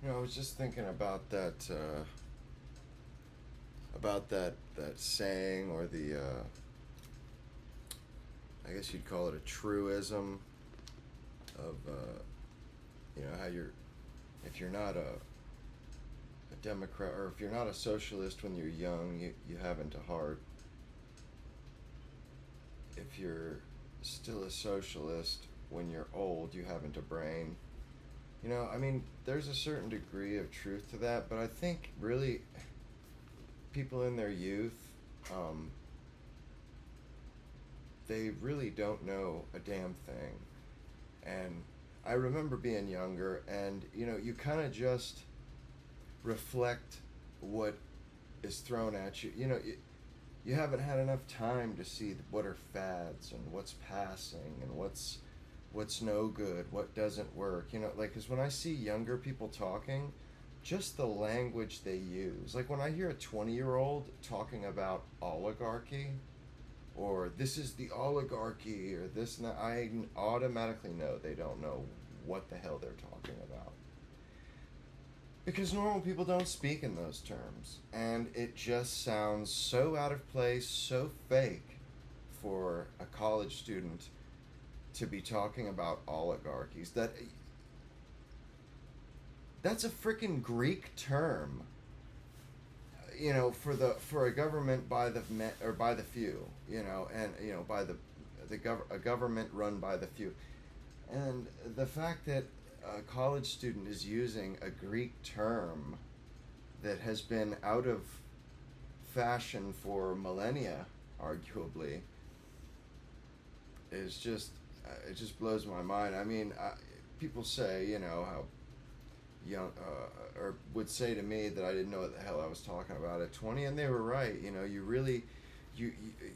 I was just thinking about that saying, or the I guess you'd call it a truism of how if you're not a Democrat, or if you're not a socialist when you're young, you haven't a heart. If you're still a socialist when you're old, you haven't a brain. I mean, there's a certain degree of truth to that, but I think really people in their youth, um, they really don't know a damn thing. And I remember being younger, and you kind of just reflect what is thrown at you. You haven't had enough time to see what are fads and what's passing and what's no good, what doesn't work. Like, because when I see younger people talking, just the language they use, like when I hear a 20-year-old talking about oligarchy, or this is the oligarchy, or this and that, I automatically know they don't know what the hell they're talking about. Because normal people don't speak in those terms. And it just sounds so out of place, so fake for a college student to be talking about oligarchies. That's a freaking Greek term, for a government by the or by the few, and by a government run by the few. And the fact that a college student is using a Greek term that has been out of fashion for millennia, arguably, is just it just blows my mind. I mean, people say how young or would say to me that I didn't know what the hell I was talking about at 20, and they were right. You really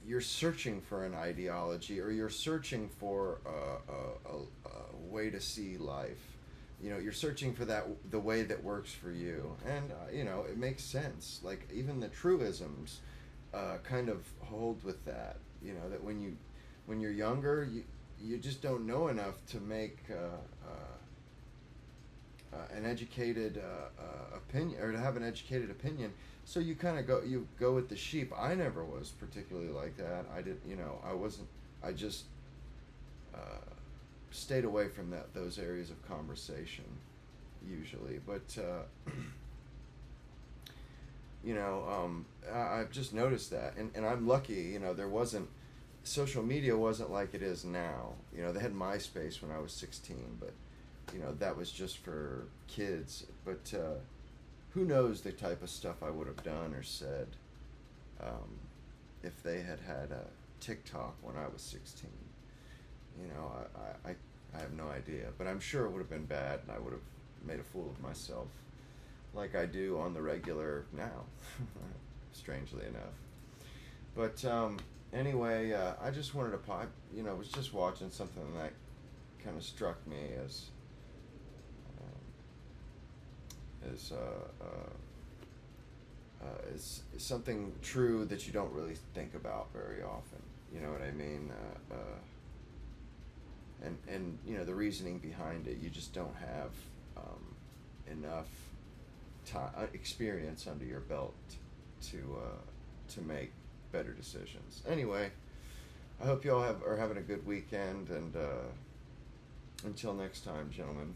you're searching for an ideology, or you're searching for a way to see life. You're searching for the way that works for you, and it makes sense. Like, even the truisms kind of hold with that. That when you're younger, you just don't know enough to make an educated opinion, or to have an educated opinion. So you kind of go with the sheep. I never was particularly like that. I didn't, I wasn't. I just uh, stayed away from those areas of conversation usually. But I've just noticed that, and I'm lucky. There wasn't social media wasn't like it is now. They had MySpace when I was 16, but that was just for kids. But who knows the type of stuff I would have done or said um, if they had a TikTok when I was 16. I have no idea, but I'm sure it would have been bad, and I would have made a fool of myself, like I do on the regular now, strangely enough. But anyway, I just wanted to pop. Was just watching something that kind of struck me as is something true that you don't really think about very often. You know what I mean? And the reasoning behind it, you just don't have enough experience under your belt to make better decisions. Anyway, I hope you all are having a good weekend, and until next time, gentlemen.